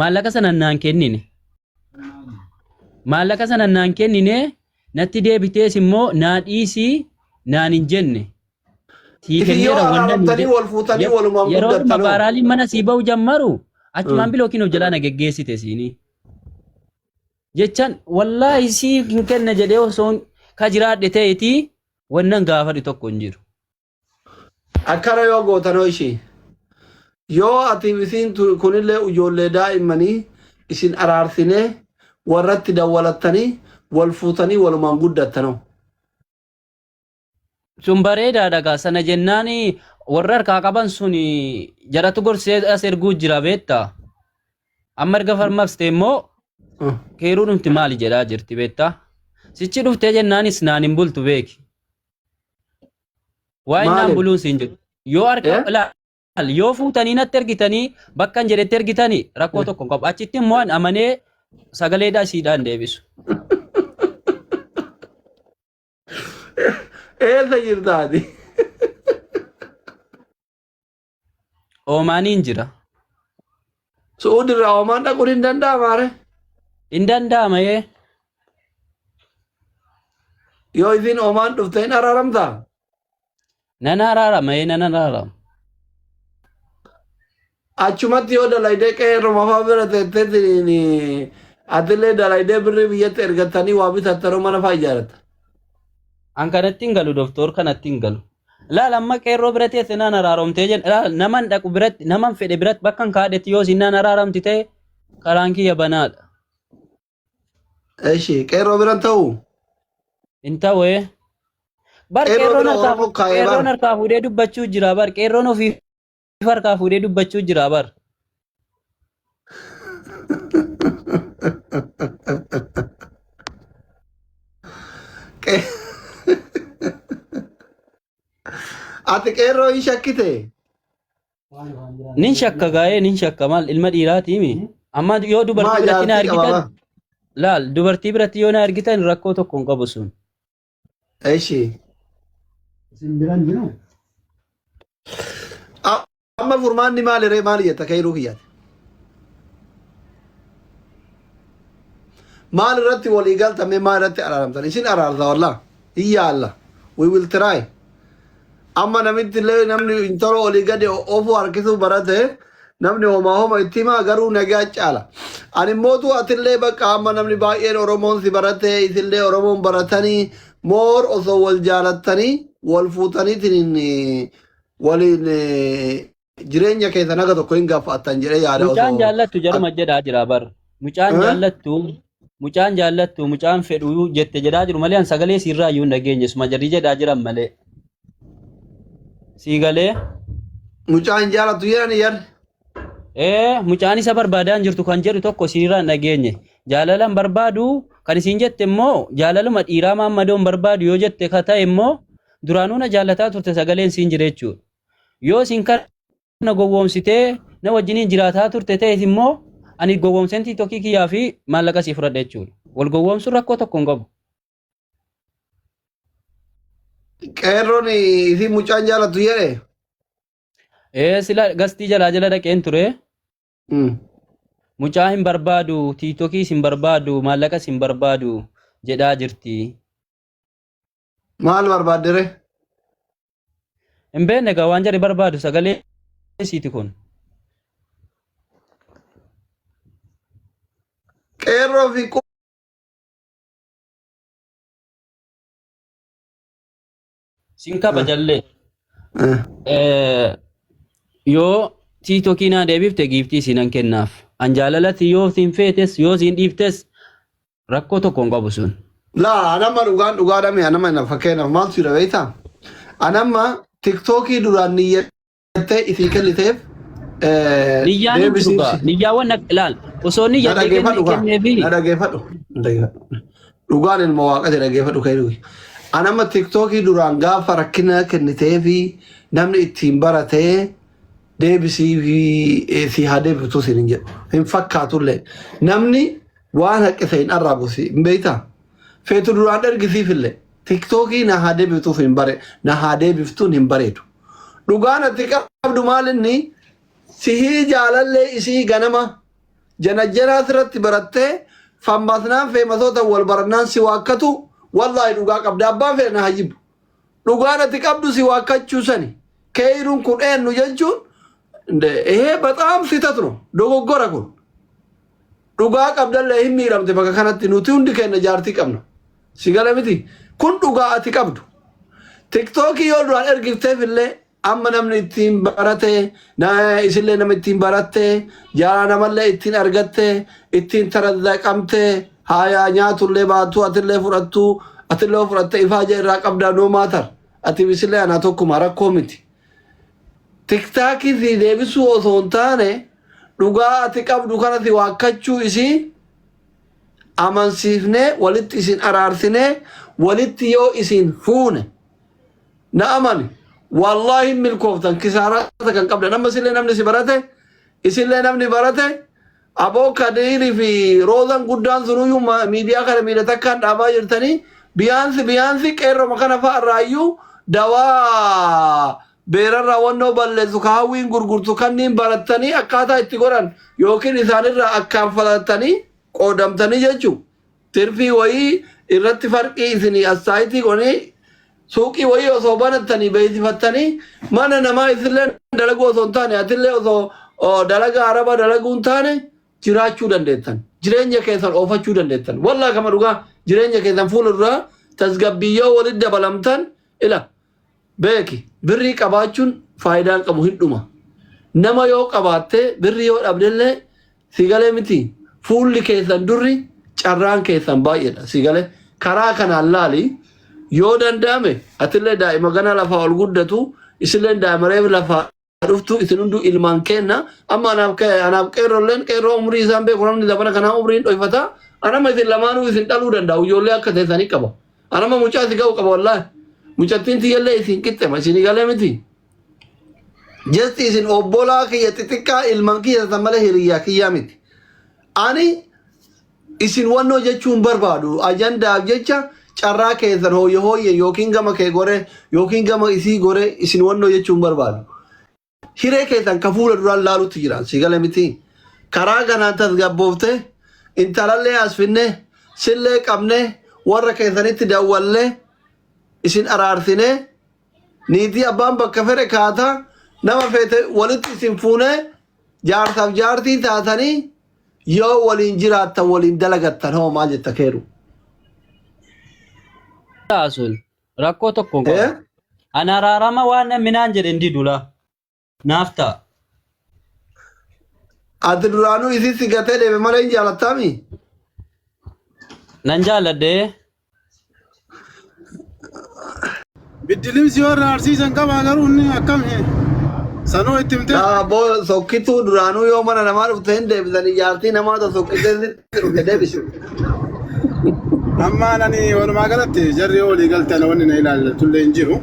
maallaqa sana naan kennine maallaqa sana naan kennine natti deebitees immoo naa dhiisii naan hin jenne sii Isin yoo kenneera wannan araaramtanii wal fuutanii walumaan yeroo guddattanoo. baaraaliin mana sii ba'u jammaru achumaan bilookiin of jalaa na geggeessite siinii jechaan wallaahi sii hin kenna jedhee osoo ka jiraadhe ta'etii wannan gaafadhu tokko hin jiru. Akkana yoo gootanoo ishii. Yoo ati isiin kunillee ijoollee daa'immanii isin araarsinee warratti dawwalattanii wal fuutanii walumaan guddattanoo. Sun bareedaadha gaa sana jennaan warra harkaa qaban sun jaratu gorsee as erguu jira beektaa. Amma erga farmabsite immoo keeruu dhumti maali jedhaa jirti beektaa. Sichi dhuftee jennaanis naan hin bultu beeki. Waa innaan buluun siin jiru. Yoo harka laal yoo fuutanii natti ergitanii bakka hin jedhetti ergitanii rakkoo tokko qabu. Achitti immoo amanee sagaleedhaa siidhaan deebisu. Eessa jirtaati? Oomaaniin jira. Suudirraa oomaan dhaquun hin danda'amaa ree? Hin danda'ama yee. Yoo isin oomaan dhufte hin araaramtaa? Nan araarama yee nan araarama. Achumatti yoo dalaydee qeerroo mafaa bira teetteetiin atillee dalaydee birrii biyyatti ergattanii waa bitattanoo mana fa'aa ijaarratta. An kanatti hin galu doktor kanatti hin galu. Laal amma qeerroo bira teesse naan araaramtee jenna naman dhaqu biratti naman fedhe biratti bakka hin kaadhetti yoo sinnaan araaramti ta'e karaan kiyya banaadha. Eshi qeerroo biran ta'u? Hin ta'ee. Bar qeerroon harkaa fuudhee dubbachuu jira bar qeerroon ofii harkaa fuudhee dubbachuu jira bar. Ati qeerroo hin shakkite? Nin shakka gaa'ee nin shakka maal ilma dhiiraatiimi. Amma yoo dubartii biratti na argitan laal dubartii biratti yoo na argitan rakkoo tokko hin qabu sun. Eshi. Amma furmaanni maali ree maali jetta qeerroo kiyyaati? Maal irratti walii galtame maal irratti araaramtan? Isin araarta wallaa? Iyya Allah. We will try. Amma namitti illee namni intala olii gadi ofuu harkisuu barate namni homa itti himaa garuu nagaa caala. Ani mootu atillee bakka amma namni baay'een Oromoon si barate isillee Oromoon baratanii moor osoo wal jaalattanii wal fuutaniitiin waliin jireenya keessa naga tokko hin gaafatan jedhee yaada osoo. Mucaan jaallattu jaruma jedhaa jira bar. Mucaan jaallattu mucaan fedhu jette jedhaa jiru malee an sagalee siirraa iyyuu hin dhageenye suma jarri jedhaa jiran malee. Siigalee. Mucaan jaallattu jedhani yar. Mucaan isa barbaadaan jirtu kan jedhu tokko siirraa hin dhageenye. Jaalalan barbaadu kan isin jette immoo jaalaluma dhiiraa maammadoon barbaadu yoo jette ka ta'e immoo duraanuu na jaallataa turte sagaleen siin jira jechuudha. Yoo isin kana gowwoomsitee na wajjiniin jiraataa turte ta'es immoo ani gowwoomseen tiktokii kiyyaa fi maallaqa sii fudhadha jechuudha. Wal gowwoomsuun rakkoo tokko hin qabu. Qeerroon isin mucaan jaallattu jedhe? Sila gastii jalaa jala dhaqeen ture. Mucaa hin barbaadu, tiktokii hin barbaadu, maallaqas hin barbaadu jedhaa jirti. Maal barbaaddere? Hin beekne egaa waan jarri barbaadu sagalee siiti kun. Qeerroo fi Sin kabajallee. Yoo tiktokii naa deebifte giiftii sinan kennaaf. An jaalalatti yoo siin feetes yoo siin dhiiftes rakkoo tokko hin qabu sun. Laa anamma dhugaadhame anamma na fakkeenyaaf maaltu jira beektaa? Anamma tiktokii duraan niyyattee isii kenniteef Niyyaan hin jiru gaa. Niyyaawwan ilaal. Osoo niyyattee kenneefi. Na dhageeffadhu. Dhugaan ilma waaqate dhageeffadhu ka'ee anamma tiktokii duraan gaafa rakkina kenniteefi namni ittiin baratee deebisii fi si haa deebitu sin hin jedhu. Hin fakkaatullee. Namni waan haqqisa hin arraabu hin beektaa? Feetu duraan ergisiifillee. Tiktokii na haa deebiftuuf hin bare na haa deebiftuun hin bareedu. Dhugaan ati qabdu maalinni sihii jaalallee isii ganama janajjana sirratti barattee fammasnaan feemasoota wal barannaan si waakkatu wallahi dhugaa qabda abbaan feena hayyibu dhugaan ati qabdu si waakkachuu sani keeyruun kun eenyu jechuun በጣም ስህተት ነው ዶጎጎረ kun dhugaa qabdallee hin miiramte bakka kanatti nuti hundi keenya jaartii qabna sigala miti kun dhugaa ati qabdu tiktok yoo duraan ergifteef illee amma namni ittiin barate isillee nama ittiin baratte jaara namallee ittiin argatte ittiin tarazaqamte haya nyaatullee baatu atillee fudhatte ifaaje irraa qabda no maatar ati isillee ana tokkuma rakkoo miti tiktok fi deebisu osoo hin taane dhugaa ati qabdu kanatti waakkachuu isii amansiifnee walitti isin araarsine walitti yoo isin fuune na amani wallahi milkooftan kisaarata kan qabda nama isillee namni si barate isillee namni barate aboo kadiiri fi roozan guddaan sunuyyuu miidiyaa kana miidha takkaan dhaabaa jirtanii biyaansi qeerroo makana fa'a irraayyuu dawaa beerarraa wannoo balleessu kaawwiin gurgurtu kanniin barattanii akkaataa itti godhan yookiin isaanirraa akkaan falattanii qoodamtanii jechuun tirfii wayii irratti farqii isinii assaayitii qonii suuqii wayii osoo banattanii beeksifattanii mana namaa isillee dalaguu osoo hin taane atillee osoo dalaga araba dalaguu hin taane jiraachuu dandeettan jireenya keessan oofachuu dandeettan wallaa kama dhugaa jireenya keessan fuuldura tasgabbiyyoo walitti dabalamtan ila beeki birrii qabaachuun faayidaan qabu hidhuma nama yoo qabaatte birrii yoo dhabdellee sigalee miti fuulli keessan durri carraan keessan baay'eedha sigalee karaa kanaan laali yoo danda'ame atillee daa'ima gana lafaa ol guddatu isillee daa'ima reef lafaa dhuftu isin hunduu ilmaan kenna amma anaaf qeerroo umrii isaan beeku namni dabana kanaa umriin dhoyfata anama isin lamaanuu isin dhaluu danda'u ijoollee akka teessanii qaba anama mucaa si ga'u qaba wallaahi mucattiin tiyyallee isin qixxema isin galee miti jesti isin obbolaa kiyya xixiqqaa ilman kiyya malee hiriyyaa kiyyaa miti ani isin wannoo jechuun barbaadu ajandaaf jecha carraa keessan hooyye yookiin gama kee gore yookiin gama isii gore isin wannoo jechuun barbaadu hiree keessan ka fuula duraan laalutti jiran si galee miti karaa kanaan tasgabboofte intalallee as finne sillee qabne warra keessanitti dawwallee isin araarsine niitii abbaan bakka fedhe kaata nama feete walitti isin fuune jaarsaaf jaartii taatanii yoo waliin jiraattan waliin dalagattan hoo maal jetta keeru Asul rakkoo tokko ana araarama waan minaan jedhe ndi dula naafta ati duraanuu isin si gatee deeme malee hin jaalattaami nan jaaladde Biddilimsi warra arsiisan qaba garuu inni akkami sanoo itti himte boo sokkituu duraanuu yoo mana namaa dhufte hin deebisanii jaartii namaa ta'u sokkitee dhufte deebisu amma nani walumaa galatti jarri olii galte ana wanni na ilaallatullee hin jiru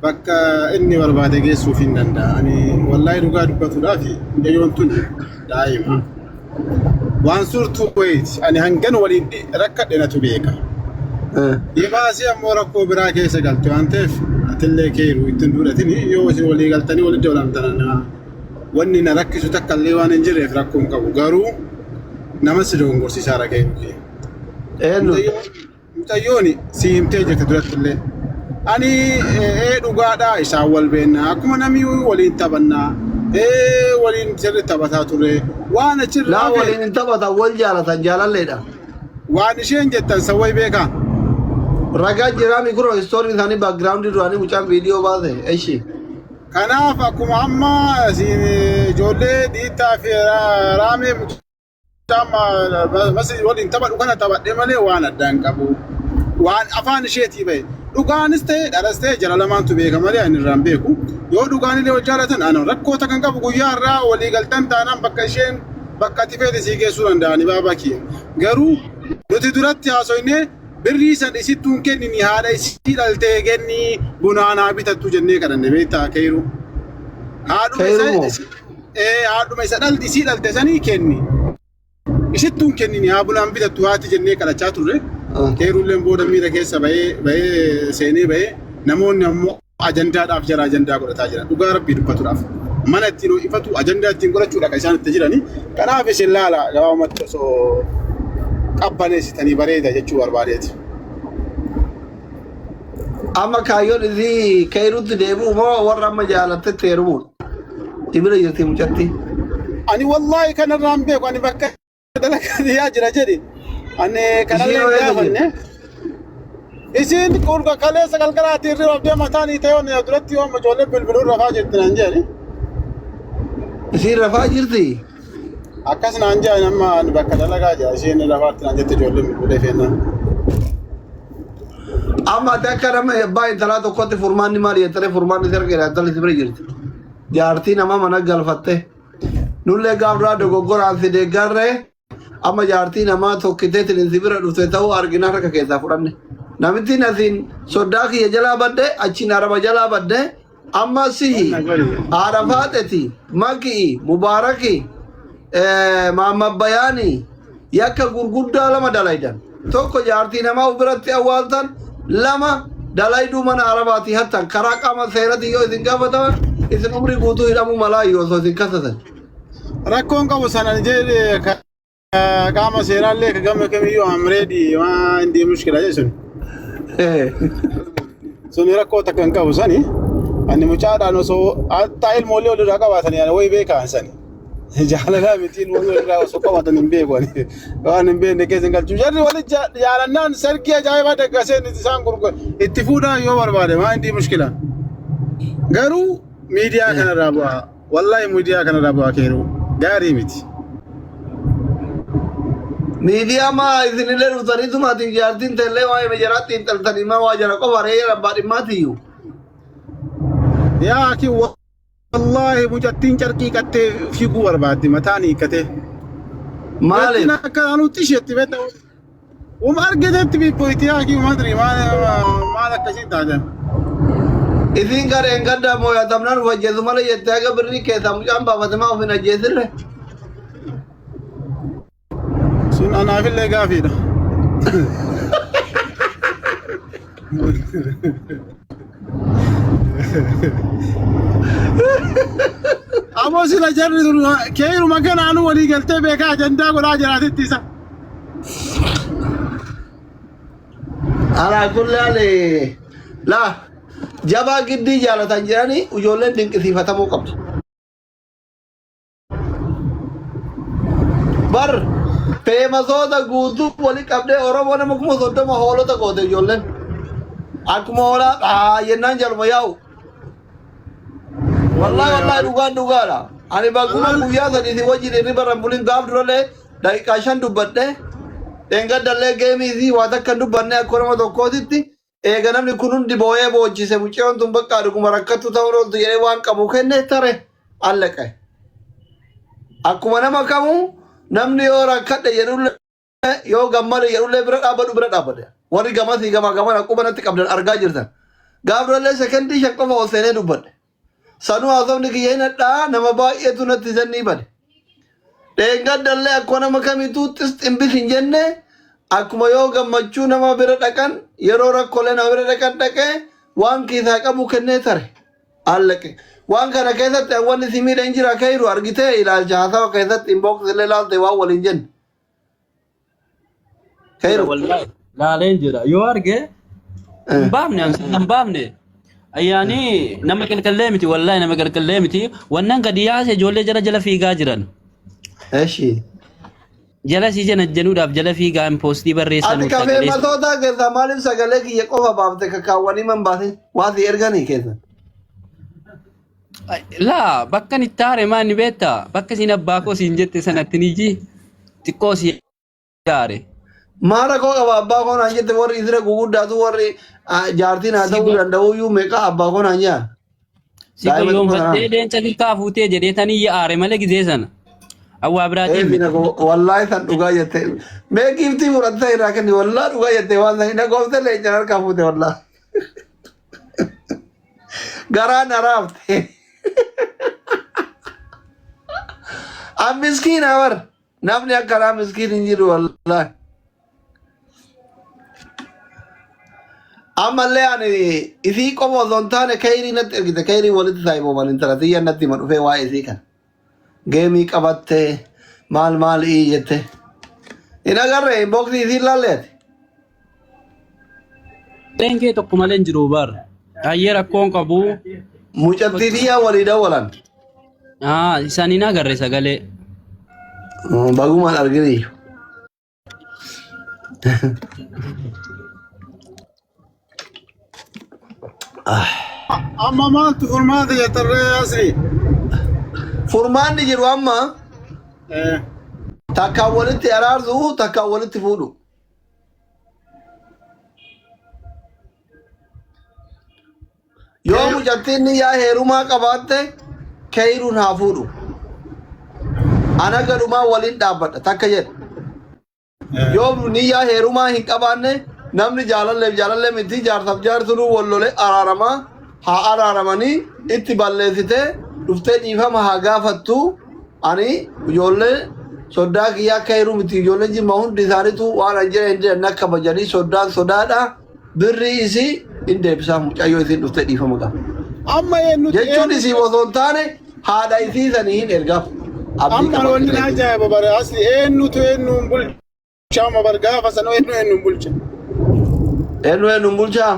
bakka inni barbaade geessuuf hin danda'a ani wallaahi dhugaa dubbatuudhaaf dhiyyoon tun daa'ima waan suurtuu wayiiti ani hangan waliin rakkadhe natu beeka Ibaasi ammoo rakkoo biraa keessa galte waan ta'eef atillee keeru ittiin duudhatini yoo isin walii galtanii walitti olamtan wanni na rakkisu takka illee waan hin jirreef rakkoon qabu garuu nama si dogongorsiisaa rageeru kee. Mutayyooni si himtee jirte duratti illee ani dhugaadhaa isaan wal beennaa akkuma namni waliin taphannaa waliin sirri taphataa ture waan achirraa waliin hin taphatan wal jaalatan jaalalleedha. Waan isheen jettan sawway beekaa. Raga jirami kuro story thani background durani mucaan video baase eshi kanaaf akkuma amma ijoollee dhiitaa fi raamee mucaa masi waliin taphadhu kana taphadhe malee waan addaan qabu waan afaan isheetii bahe dhugaanis ta'e dharas ta'e jara lamaantu beeka malee ani irraan beeku yoo dhugaan illee wal jaalatan ana rakkoota kan qabu guyyaa irraa walii galtan taanaan bakka isheen bakka ati feete sii geessuu danda'ani baabaa kiyya garuu nuti duratti haasoynee birrii san isittuun kennini haadha isii dhaltee kenni bunaanaa bitattu jennee kadhanne beektaa keeru haadhuma isa dhalti isii dhalte sanii kenni isittuun kennini haa bunaan bitattu haati jennee kadhachaa turre keerulleen booda miira keessa bahee seenee bahee namoonni ammoo ajandaadhaaf jara ajandaa godhataa jiran dhugaa rabbii dubbatuudhaaf mana ittiin ifatu ajandaa ittiin godhachuudha kan isaan itti jirani. Kanaaf isin laala gabaabumatti osoo qabbaneessitanii bareeda jechuu barbaadeeti. Amma kaayyoon isii kairutti deebi'u moo warra amma jaalattetti heerumuudha? Ibira jirti mucatti. Ani wallahi kanarraan beeku ani bakka dalagaa jira jedhi. Ani kanarraan gaafanne. Isin kurga kaleessa galgalaatti irri obdee mataanii ta'oon duratti yoo ijoollee bilbiluun rafaa jirti naan jedhani. Isin rafaa jirti? Akkas naan jedhan amma bakka dalagaa jira isheen rafaatti naan jette ijoolleen bilbilee feennaan. Amma akka nama abbaa intalaa tokkotti furmaanni maali jettee furmaanni sirgee intalli sibira jirti. Jaartii nama mana galfatte. Nullee gaafraa dogoggoraan si deeggarree amma jaartii namaa tokkitee tiliin sibira dhufte ta'uu argina harka keessaa fudhanne. Namitti nasiin soddaa kiyya jalaa badde achiin araba jalaa badde amma sihi haadha faaxeti Makii Mubaarakii Maamad Bayaanii yakka gurguddaa lama dalaydan. Tokko jaartii namaa biratti awwaaltan lama dalayduu mana arabaati hattan karaa qaama seerati yoo isin gaafataman isin umrii guutuu hidhamuu malaa yoo osoo isin kasatan. Rakkoon qabu sanan jedhee qaama seeraallee gama kamiyyuu amreedi waan hindi mushkila jechuun. Suni rakkoo takka hin qabu sani ani mucaadhaan osoo hatta ilmoollee walirraa qabaatan yaana wayi beekaan sani. Jaalalaa miti ilmoollee walirraa osoo qabaatan hin beeku ani waan hin beekne keessa hin galchu. Jarri wali jaalannaan sargii ajaa'ibaa daggaseen isaan gurgura itti fuudhaan yoo barbaade waan hindi mushkila. Garuu miidiyaa kanarraa bu'aa wallahi miidiyaa kanarraa bu'aa keeruu gaarii miti. Media ma isinillee dhuftanii tumaatiif jaartiin ta'ellee waa'ee majaraatti hin xaltanii ma waa jara qofa reeyya rabbaa dhimmaatiyyuu. Yaa akii wallahi mucattiin carqii qattee fiiguu barbaaddi mataan hiikkatee. Maaliif? Akka anuutti isheetti beekta. Argitetti bippoyti yaa akii madri maal akkasii taatan. Isin gareen gaddaa mooyatamnaan uf ajjeesu malee jettee aga birrii keessaa mucaan baafatamaa of hin ajjeesirre. Sun anaafillee gaafiidha. Ammoo sila jarri keeruma kanaanu walii galtee beekaa ajandaa godhaa jiraatitti isa. Alaa kullaalee laa jabaa giddii jaalatan jiranii ijoolleen dinqisiifatamuu qabdi. Bar feemasoota guutuu wali qabdee Oromoo nama kuma 30 hoolota goote ijoolleen. Akkuma hoolaa yennaan jaluma yaa'u. Wallahi dhugaadha. Ani bakkuma guyyaa sadii si wajjin irri baran buliin gaaf durallee daqiiqaa 5 dubbadhe. Deengaddallee geemii waa takka dubbanne akka nama tokkootitti eega namni kun hundi boo'ee boochise mucaan tun bakka dhuguma rakkattu ta'uun ooltu jedhee waan qabu kenne tare allaqe. Akkuma nama kamuu namni yoo rakkadhe jedhullee yoo gammade jedhullee bira dhaabbate. Warri gamasii gaman akkuma natti qabdan argaa jirtan. Gaaf durallee sekendii 5 qofa ol seenee dubbadhe. Sanuu haasofni kiyya hin hadhaa nama baay'eetu natti sannii bade. Deengaddallee akkuma nama kamiituuttis ximbis hin jenne akkuma yoo gammachuu nama bira dhaqan yeroo rakkoolee nama bira dhaqan dhaqee waan keessaa qabu kennee tare allaqe. Waan kana keessatti wanni si miidhan jira kairu argitee ilaalcha haasawa keessatti inboxillee laalte waan waliin jenne. Kairu. Laaleen jira yoo arge hin baafne ayyaani nama qalqallee miti wallahi nama qalqallee miti wannan gadi yaase ijoollee jala fiigaa jiran. Eshi. Jala si jenuudhaaf jala fiigaa hin poostii barreessan. Ati kafee matoota keessaa maaliif sagalee kiyya qofa baafte kakkaawwanii man baase waa si erganii keessa. Laa bakka ni taare maan ni beektaa bakka siin abbaa koo siin jette sanatti ni ji xiqqoo si taare. Maara koo qaba abbaa koo naan jette warri isira guguddaatu warri jaartiin haa ta'uu danda'uyyuu meeqa abbaa koo naan jaa. Si guyyoonfattee leenca xiqqaa fuutee jedhee tanii yaa'are malee gizee sana. Awwaa biraatiin. Wallahi san dhugaa jette. Mee giiftii fudhattee irraa kenni wallahi dhugaa jette waan san hin goofte leenca harkaa fuute wallahi. Garaa naraafte. An miskiina bar namni akkanaa miskiin hin jiru wallahi. amma illee ani isii qofa osoo hin taane kayrii natti ergite kayrii walitti saayimoo man intalatiyya natti hima dhufee waa'ee isii kana geemii qabattee maal jette hin agarre inboxii isii laalleeti. Leenkee tokko malee hin jiru bar. Ayyee rakkoon qabu. Mucattii xiyyaa walii dawwalan. Isaaniin agarre sagalee. Bagumaan argini. Amma maaltu furmaata jettarree asii? Furmaanni jiru amma takka walitti araarsu takka walitti fuudhu. Yoo mucattiin yaa heerumaa qabaatte kayruun haa fuudhu. Ana galumaa waliin dhaabbadha takka jedha. Yoo niyyaa heerumaa hin qabaanne namni jaalallee miti jaarsaaf jaarsuluu wallolee araaramaa haa araaramanii itti balleessitee dhuftee dhiifama haa gaafattu. Ani ijoollee soddaa kiyyaa akka heeruu miti ijoollee jimma hundi isaaniitu waan ajjira hin jedhan akka bajanii soddaan sodaadha. Birrii isii hin deebisaa mucayyoo isiin dhuftee dhiifama qaba. Amma eenyuti Jechuun isii osoo hin taane haadha isii sanii hin ergaaf. amma wanni ajaa'iba bare asli eenyuun bulchaa ma bar gaafa sanoo eenyuun bulcha. Eenyuun bulchaa?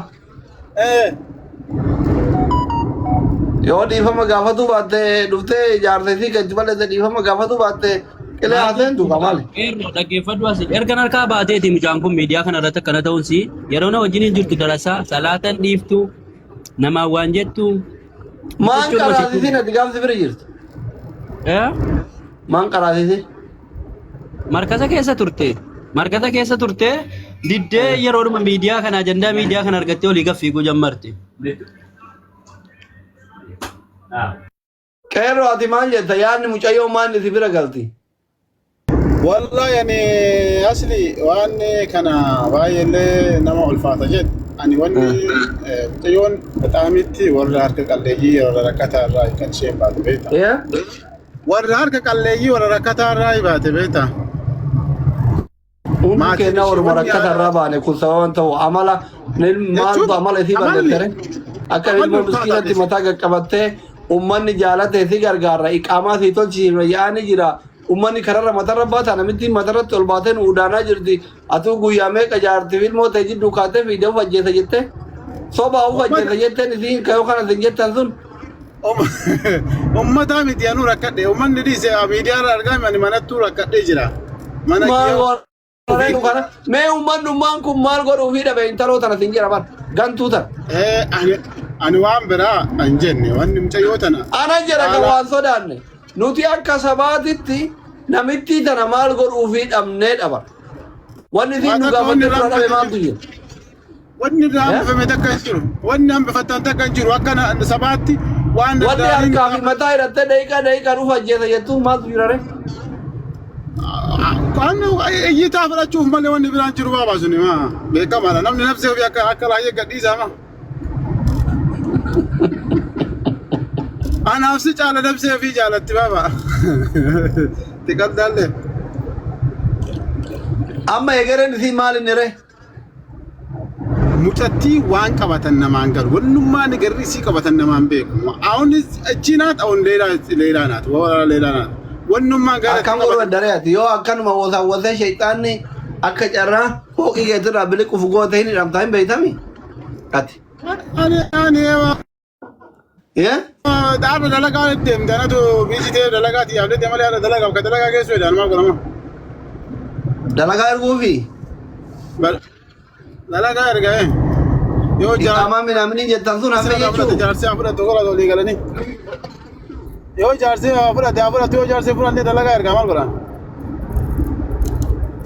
Yoo dhiifama gaafatu baatte dhuftee jaarsa isii gadi balleesse dhiifama gaafatu baatte qilee haaseen duuba maali? Dhaggeeffadhu asii erga harkaa baateeti mucaan kun miidiyaa kana irratti akkana ta'uunsi yeroo na wajjin jirtu darasaa salaatan dhiiftu namaan waan jettu. Maan qaraasisiin ati gaafsi bira jirtu? Maan qaraasisi? Markasa keessa turte. Markasa keessa turte diddee yeroodhuma miidiyaa kana ajandaa miidiyaa kana argattee olii gaffiiguu jammarte. Qeerroo ati maal jetta yaadni mucayyoo maanni si bira galti? Wallahi yani asli waan kana baay'ee nama ulfaata jedhu ani wanni mucayyoon bataamitti warra harka qalleeyyii warra rakkataa irraa kan isheen baate beekta. Warra harka qalleeyyii warra rakkataa irraa baate beekta. Umma kenna warra rakkataa irraa baane kun sababan ta'u amala maaltu amala isii balleessere akka ilmoo miskiinatti mataa qaqqabattee ummanni jaalatee si gargaara iqaamaa si tolchiifne yaa'ani jira. Ummanni kararra matarra baata namitti matarratti ol baateen udaanaa jirti. Atuu guyyaa meeqa jaarti filmoo ta'e jidduu kaatee fiidee of ajjeesa jette. Soba of ajjeesa jetteen isiin kayoo kana sin jettan sun. Ummataa miti anuu rakkadhe. Ummanni dhiise miidiyaa argaa manattuu rakkadhee jira. Mana mee ummanummaan kun maal godhuufi dhabe intaloo tana sin jira bar gantuu tana. Ani waan biraa an jenne wanni mucayyoo tana. Ana jedha kan waan sodaanne. Nuti akka sabaatitti namitti tana maal godhuufi dhabnee dhaba. Wanni siin nu gaafattee dura dhabe maaltu jira? Wanni hambifame takka hin jiru. Wanni hambifatan takka hin jiru. Akka sabaatti waan wanni harkaa fi mataa hidhattee daqiiqaa dhufa ajjeesa jettuun maaltu jira re? Iyyitaa fudhachuuf malee wanni biraan jiru baabaasuni beekamaadha. Namni nafsee ofii akka laayyee gadhiisaa ma. Anaaf si caala nafsee ofii jaalatti baaba. Tiqaddaallee. Amma egereen isii maal inni re? Mucattii waan qabatan namaan galu. Wannummaan garri isii qabatan namaan beeku. Awunis achi naat awun leelaa naat. Wawara leelaa naat. Wannummaan gara akkam godhu dareeti yoo akkanuma wosaawwasee shayxaanni akka carraa hooqii keetirraa biliquuf goota hin hidhamtaa hin beeytami? Ati. Dhaabba dalagaa deemte anatu biisitee dalagaati yaabdee malee haala dalagaa akka dalagaa keessoo jedhan maal godhama? Dalagaa erguufi? Dalagaa ergaa yoo Iqaamaa minamini jettan sun hafe jechuu? Jaarsee fudhatu gola olii galanii. Yoo jaarsee fudhate yoo jaarsee fudhannee dalagaa ergaa maal godhan?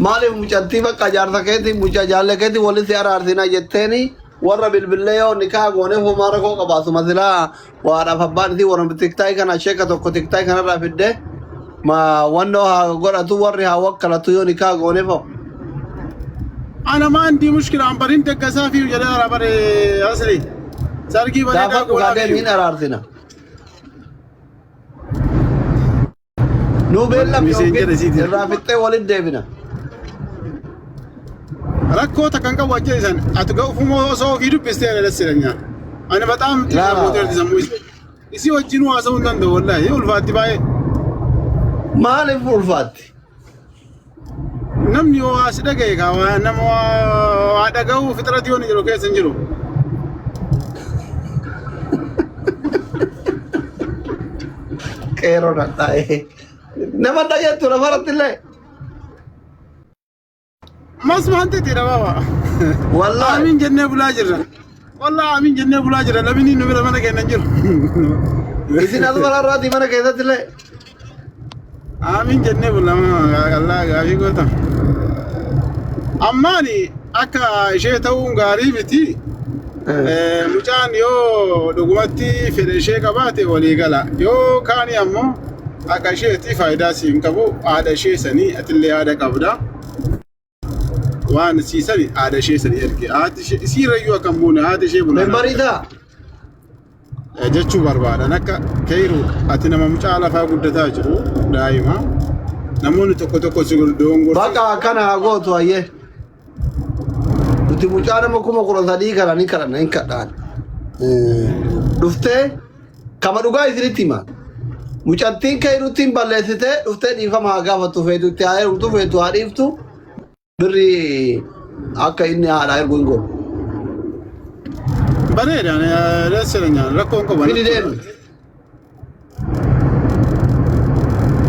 Maaliif mucattii bakka jaarsa keetii mucaa jaalle keetii walitti araarsina jetteeni warra bilbilee yoo nikaa goonee homaara koo qabaatu masilaa waadhaaf abbaan isii warra tiktaay kana sheeka tokko tiktaay kanarraa fiddee wannoo haa godhatu warri haa wakkalatu yoo nikaa goonee fa'u. Ana ma عندي مشكلة عم برين تكسا في وجدار بري أصلي ساركي بدي دافع قادم مين أراردنا نو بيلا الرافته ولد ديبنا rakkoo takkan qabu ajjeesan ati ga'ufumoo osoo ofii dubbistee dhalasiidha. Ani በጣም isii wajjin haasa'uu hin danda'u wallahi ulfaatti baay'ee. Maaliif ulfaatti? Namni yoo as dhagaye kaa nama waa dhaga'u fitrati yoo ni jiru keessa hin jiru. Qeeroo dhadhaa'ee nama dhayyattu lafarratti illee. Mas maanti tira baba. Wallahi. Amin jennee bulaa jirra. Wallahi amin jennee bulaa jirra lamini nu bira mana keenya jiru. Isin asuma irraati mana keessatti illee. Amin jennee bulaa Allah gaafii goota. Ammaani akka ishee ta'uun gaarii miti. Mucaan yoo dhugumatti fedha ishee qabaate walii gala. Yoo kaani ammoo akka isheetti faayidaa siin qabu haadha ishee sanii atillee haadha qabda. Waan siisani haadha ishee sanii erge. Haati ishee isiirrayyuu akkam buune haati ishee buna. Membariidha. Jechuu barbaadan akka Kayru ati nama mucaa lafaa guddataa jiru daa'ima. Namoonni tokko tokko si doongorsa. Bakka akkana haa gootu ayyee. Nuti mucaa nama 13 kana hin kadhaan. Dhuftee kama dhugaa isinitti hima. Mucattiin Kayruttiin balleessitee dhuftee dhiifama haa gaafattu feetutti haa heerumtu feetu haa dhiiftu birri akka inni haadha ergu hin godhu. Bareedaan reesseranyaan rakkoon qaban. Fidi deemu.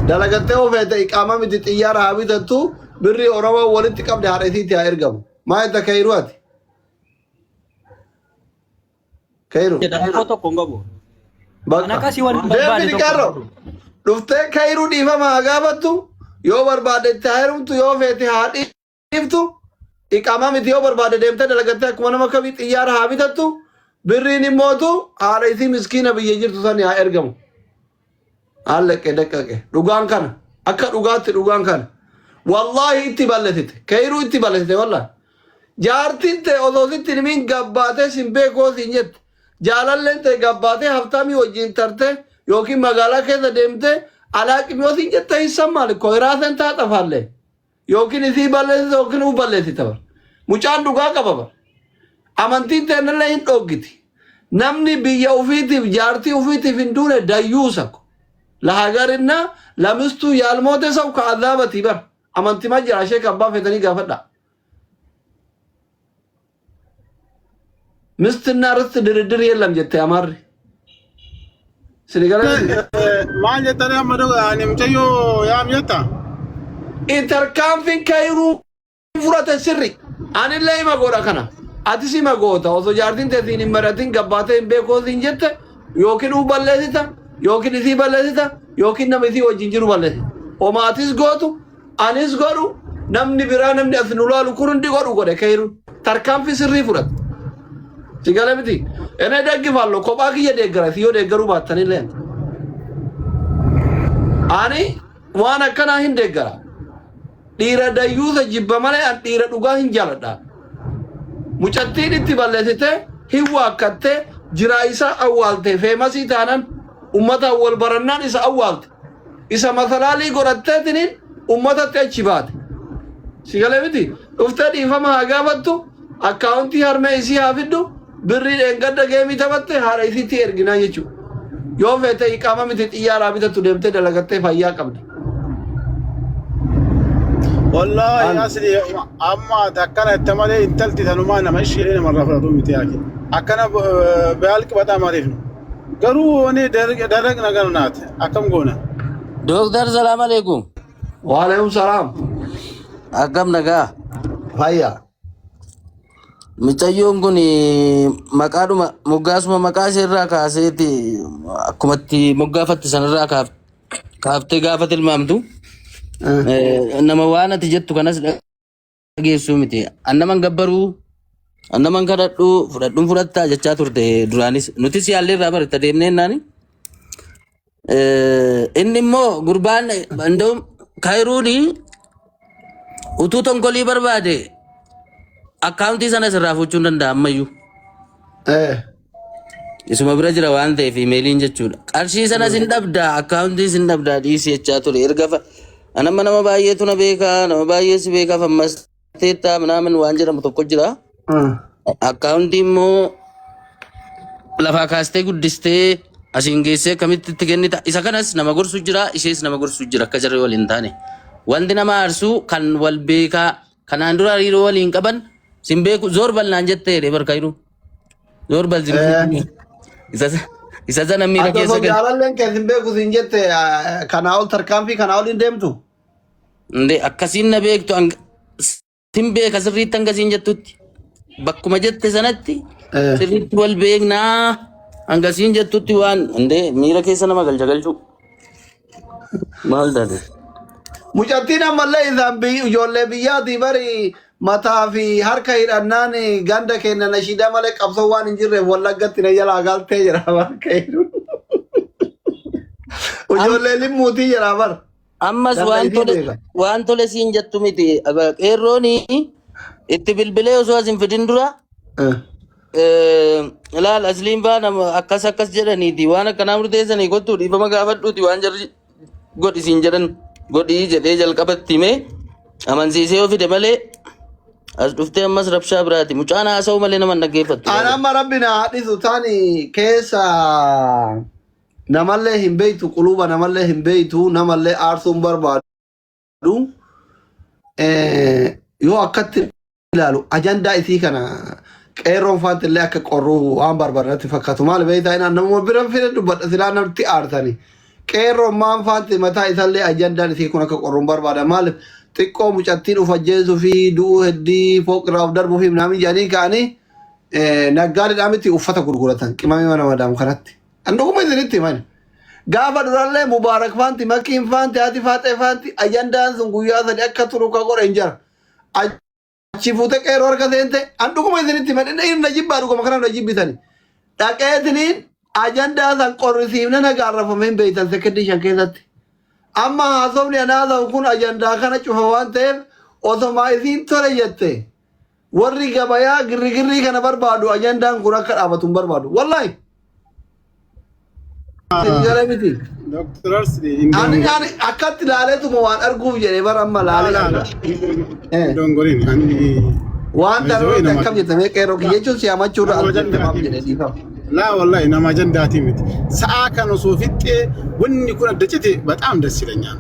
Dalagattee ofeete iqaama miti xiyyaara haa bitattu birri Oromoo walitti qabde haadha isiitti haa ergamu. Maa edda Kayru ati? Kayru. Jedhamuu tokko hin qabu. Bakka. Ana akkasii waliin barbaade Deemni tokko. qarro. Dhuftee Kayru dhiifama haa gaafattu yoo barbaade itti haa heerumtu yoo feete haa dhiiftu iqaama miti yoo barbaade deemtee dalagattee akkuma nama kamii xiyyaara haa bitattu birriin immootu haadha isii miskiina biyya jirtu sani haa ergamu. Haalleqqe daqqaqe dhugaan kana akka dhugaatti dhugaan kana wallahi itti balletite Kayru itti balletite wallahi. Jaartiin ta'e osoo sitti nimiin gabbaatee sin beekoo siin jette jaalalleen ta'e gabbaatee haftamii wajjin tarte yookiin magaalaa keessa deemtee alaaqimi yoo siin jette hin sammaale koyraasen taa xafaallee yookiin isii balleessite yookiin uu balleessite bar. Mucaan dhugaa qaba bar. Amantiin ta'ennillee hin dhoggiti. Namni biyya ufiitiif jaartii ufiitiif hin duune dayyuusa ko. Lahagarinna lamistuu yaalmoote sabu ka azaabati bar. Amantimaa jira ishee kabbaa feetanii gaafadha. ምስትና ርስት ድርድር የለም ጀተ ያማር ሲገለ ማን የተነ መዶ አንም ተዮ ያም የታ ኢንተርካምፊን ከይሩ ፍራተ ስሪ አን ላይ ማጎዳ ከና አዲሲ ማጎታ ኦሶ ጃርቲን ተቲን መረቲን ገባቴን ቤኮዚን ጀተ ዮኪን ኡበለሲታ ዮኪን ሲ በለሲታ ዮኪን ነምሲ ወጅንጅሩ በለሲ ኦማቲስ ጎቱ አኒስ ጎሩ ነምኒ ቢራ ነምኒ አስኑላሉ ኩሩንዲ ጎዱ ጎደ ከይሩ ተርካምፊ ስሪ ፍራት Sigale miti. Ene deggifallo kophaa kiyya deeggara siyyoo deeggaruu baattanii leen. Ani waan akkanaa hin deeggara. Dhiira dayyuusa jibba malee an dhiira dhugaa hin jaaladha. Mucattiin itti balleessite hin waakkattee jiraa isaa awwaalte feemasii taanan ummata wal barannaan isa awwaalte. Isa masalaalii godhatteetiniin ummatatti achi baate. Sigale miti. Dhuftee dhiifama haa gaafattu akkaawuntii harmee isii haa fiddu. Birri engadda geemi tabatte haadha isiitti erginaa jechuudha. Yoo feete iqaama miti xiyyaaraa bitatu deemtee dalagattee fayyaa qabdi. Wallahi asli amma takkana itti malee intalti tanumaa nama ishee namarraa fudhatu miti yaake. Akkana baalqi bataam ariifnu. Garuu wani daragna garnaati akkam goona. Doktor salaam alaikum. Waalaikum salaam. Akkam nagaa. Fayyaa. Mucayyoon kun maqaadhuma moggaasuma maqaa ishee irraa kaaseeti akkumatti moggaafatte sanarraa kaaftee gaafa tilmaamtu nama waan ati jettu kanas dhageessuu miti. Annaman gabbaruu annaman kadhadhuu fudhadhuun fudhattaa jechaa turte duraanis nutis yaallee irraa baritta deemnee naani. Inni immoo gurbaan danda'u Kayruuni utuu tonkolii barbaade akkaawuntii sana sirraa fuuchuun danda'a ammayyuu. Isuma bira jira waan ta'eef imeeliin jechuudha. Qarshii sana sin dhabdaa akkaawuntii sin dhabdaa dhiisii jechaa ture. Erga nama baay'eetu na beekaa nama baay'ee si beekaaf ammas teetta ምናምን waan jedhamu tokko jira. Akkaawuntii immoo lafaa kaastee guddistee asiin geessee akkamitti itti kennita. Isa kanas nama gorsu jira, ishees nama gorsu jira akka jarri waliin taane. Wanti nama aarsu kan wal beekaa kanaan dura hariiroo waliin qaban sin beeku zoor bal'aan jettee barkaayiru. Zoor bal'aan isa sana miira keessa galchu. Jaalalleen keessin beeku sin jette kanaa ol tarkaanfii kanaa ol hin deemtu. Ndee akkasiin na beektu sin beeka sirriitti hangasiin jettutti. Bakkuma jette sanatti sirriitti wal beeknaa hangasiin jettutti waan ndee miira keessa nama galchu. Maal taate? Mucattiin ammallee isaan ijoollee biyyaatii bari mataa fi harka hidhannaan ganda kenna nashiida malee qabsoo waan hin jirreef wallaggatti na jalaa galtee jira barka hidhu. Ijoollee limmuutii jira bar. Ammas waan tole siin jettu miti. Qeerrooni itti bilbilee osoo asin fidin dura ilaal asliin baa nama akkas jedhaniiti waan akkanaa murteessanii kottuu dhiifama gaafadhuuti waan jarri godhisiin jedhan godhii jedhee jalqabatti himee amansiisee yoo fide malee as dhuftee ammas rabshaa biraati. Mucaan haasa'u malee nama dhaggeeffattu. Ana amma rabbina haadhisu taani keessa namallee hin beektu quluba namallee hin beektu namallee aarsuun barbaadu yoo akkatti ilaalu ajandaa isii kana qeerroon faatti illee akka qorruu waan barbaadatti fakkaatu maal beektaa inaan nama bira fide dubbadha silaa namatti aartani qeerroon maan faatti mataa isallee ajandaan isii kun akka qorruun barbaada maaliif xiqqoo mucattiin ufajjeesuu fi du'uu heddii fooqiraaf darbuu fi namni jedhanii ka'anii naggaadhaan miti uffata gurguratan qimamii mana madaamu kanatti. Andukuma isinitti himan. Gaafa durallee Mubaarak faanti, Makiin faanti, Haati Faaxee faanti ajandaan sun guyyaa sadii akka turu ka godhe hin jira. Achi fuutee qeerroo harka seente andukuma isinitti himan. Inni na jibbaa dhuguma kana na jibbitani. Dhaqeetiniin ajandaa san qorrisiifne nagaarrafame hin beektan sekeddii shan keessatti. Amma haasofni anaasawu kun ajandaa kana cufa waan ta'eef osomaa isiin tole jette. Warri gabayaa girrigirrii kana barbaadu ajandaan kun akka dhaabatu hin barbaadu. Wallaahi. Ani akkatti ilaaleetuma waan arguuf jedhee bara amma laalee waan ta'eef akkam jettamee qeerroo jechuun si'amachuudha argamaaf jedhee dhiifama. Laa wallahi nama ajandaati miti. Sa'a kan osoo fixxee wanni kun adda cite bataam ደስ ይለኛል.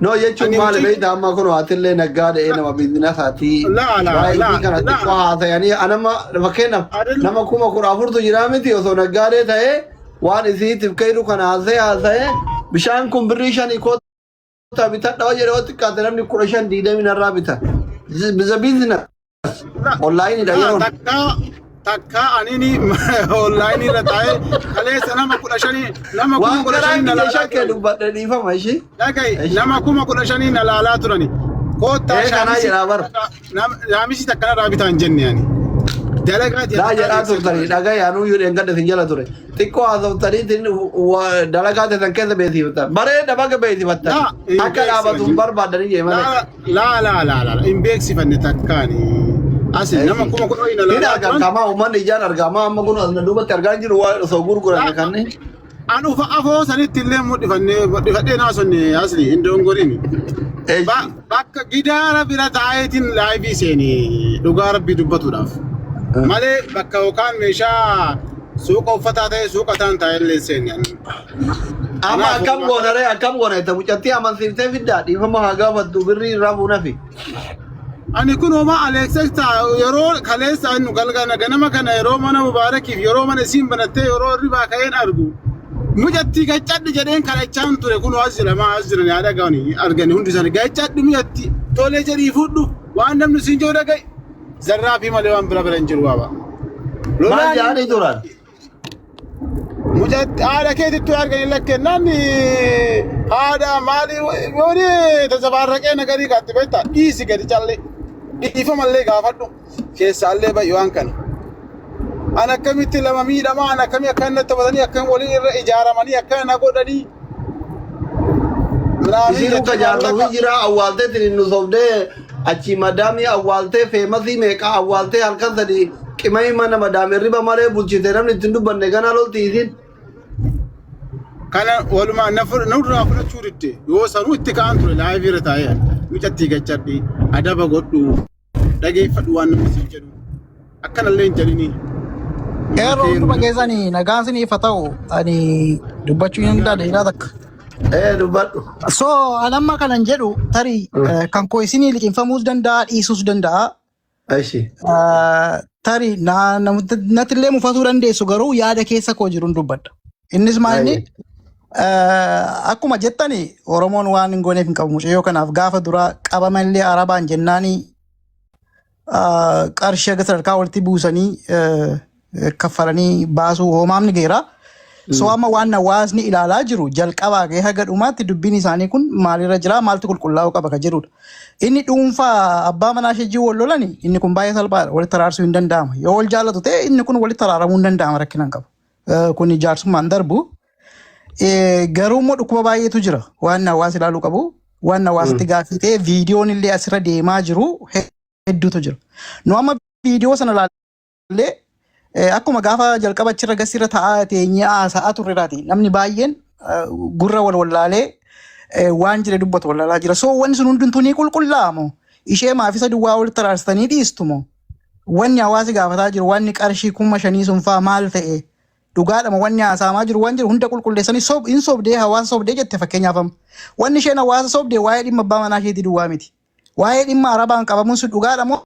No jechuun maal beektaa amma kun waatillee naggaadhee nama biizinasaatii baay'ee kana xiqqoo haasa'anii anama fakkeenyaaf nama 14,000 jira miti osoo naggaadhee ta'ee waan isiitiif kairu kana haasa'ee bishaan kun birrii 5 koota bitadha jedhee xiqqaate namni 15-20 narraa bita. Biza biizina onlaayinii dha yeroo. Takka anini online irra taa'ee kaleessa nama 15 nama 15 na laalaa shakkee dubbadhe dhiifama ishee. Dhaga'i nama 15 na laalaa turani. Koottaa kanaa jedhaa bara. Yaamisi takka narraa bitaa hin jenne yaani. Dalagaa jedhaa turtanii dhaga'i anuu yoo dheengadhe sin jala ture. Xiqqoo haasoftanii dalagaa teessan keessa beeksifatan. Bareeda baga beeksifatan. Akka dhaabatu hin barbaadanii jee malee. Laa hin beeksifanne takkaani. Asli nama kuma ina la. Ina argama uummanni ijaan argama amma kun asna duubatti argaa jiru waa osoo gurguran kanne. Anu afoo sanitti illee mudhifadhee naasonne asli hin dongorin. Bakka gidaara bira taa'eetiin laayivii seeni dhugaa rabbii dubbatuudhaaf. Malee bakka yookaan meeshaa suuqa uffataa ta'e suuqa ta'an taa'ellee seeni. Amma akkam goona itti mucattii amansiiftee fiddaa dhiifama haa gaafattu birrii irraa fuunafi. Ani kun homaa Alexekta yeroo kaleessa anu galgana ganama kana yeroo mana Mubaarakiif yeroo mana isiin banattee yeroo ribaa ka'een argu mujatti gaccadhi jedheen kadhachaan ture kun as jiran yaada gaani argani hundi isaanii gaccadhi mujatti tolee jedhii fudhu waan namni siin joo dhaga'i zarraa fi malee waan bira hin jiru baaba. Maal jaanii turan? Mujatti haadha keetitti argani lakkennaan haadha maali yooni tasabaarraqee nagarii kaatti beektaa dhiisi gadi callee. Dhiifamallee gaafadhu keessaallee baay'ee kana. An akkamitti lama miidhamaa an akkamii akka inni taphatanii akkam waliin irra ijaaramanii akka na godhanii. Isiin akka jaarrabni jira awwaaltee nu sobdee achi madaamii awwaaltee feemasii meeqaa awwaaltee halkan sadii qimamii mana madaamii riba malee bulchite namni ittiin dubbanne ganaa lolti isiin. Kana walumaa nurraa fudhachuu didde yoo sanuu itti ka'an ture laayivii irra taa'ee mucattii gaccadhi adaba godhu dhageeffadhu waan namni siin jedhu. Akkanallee hin jedhini. Qeerroo hunduma keessanii nagaan isiniif haa ta'u ani dubbachuu hin danda'e takka. Dubbadhu. So anamma kanan jedhu tarii kan koo isinii liqinfamuus danda'a dhiisuus danda'a. Aishi. Tarii natillee mufatuu dandeessu garuu yaada keessa koo jiruun dubbadha. Innis maalni akkuma jettani Oromoon waan hin gooneef hin qabu mucayyoo kanaaf gaafa duraa qabamallee Arabaan jennaanii qarshii aga sadarkaa walitti buusanii kaffalanii baasuu hoomaamni geera. So amma waan hawaasni ilaalaa jiru jalqabaa gahee haga dhumaatti dubbiin isaanii kun maalirra jira maaltu qulqullaa'uu qaba ka jedhudha. Inni dhuunfaa abbaa manaa shejjii wal lolani inni kun baay'ee salphaadha walitti araarsuu hin danda'ama. Yoo wal jaallatu ta'e inni kun walitti araaramuu hin danda'ama rakkina hin qabu. Kun ijaarsummaan darbu. Garuu immoo dhukkuba baay'eetu jira waan hawaasa ilaaluu qabu. Waan hawaasatti gaaffii ta'e viidiyoon illee asirra deemaa jiru hedduutu jira. Nu amma viidiyoo sana ilaallee akkuma gaafa jalqaba achirra gasirra taa'aa teenyee haasa'aa turreeraati. Namni baay'een gurra wal wallaalee waan jire dubbatu wallaalaa jira. So wanni sun hundumtuu ni qulqullaa'amu. Ishee maafisa duwwaa walitti araarsitanii dhiistumo. Wanni hawaasi gaafataa jiru wanni qarshii 5,000 sun fa'aa maal ta'e dhugaadhama wanni haasa'amaa jiru waan jiru hunda qulqulleessanii hin sobdee hawaasa sobdee jette fakkeenyaaf amma. Wanni isheen hawaasa sobdee waa'ee dhimma abbaa manaa isheetii duwwaa miti. Waa'ee dhimma Arabaan qabamuun sun dhugaadhamoo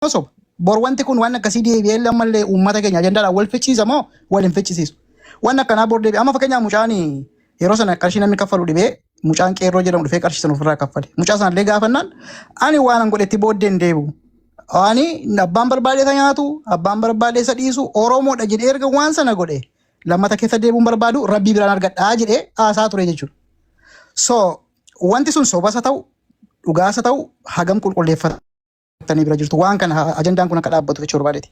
soba. Bor wanti kun waan akkasii deebi'ee lammallee uummata keenya ajandaadhaan wal fichisiisa moo wal hin fichisiisu. Waan akkanaa bor deebi'ee amma fakkeenyaaf mucaan yeroo sana qarshii namni kaffalu dhibee mucaan qeerroo jedhamu dhufee qarshii sana ofirraa kaffale. Mucaa sanallee gaafannaan ani waan an godhetti booddee hin deebi'u. Ani abbaan barbaadee isa nyaatu abbaan barbaadee isa dhiisu Oromoodha jedhee erga waan sana godhe lammata keessa deebi'uun barbaadu rabbii biraan argadhaa jedhee haasaa ture jechuudha. So wanti sun sobas haa ta'u dhugaas haa ta'u hagam qulqulleeffata. Tani bira jirtu waan kana ajandaan kun akka dhaabbatu jechuu barbaadeeti.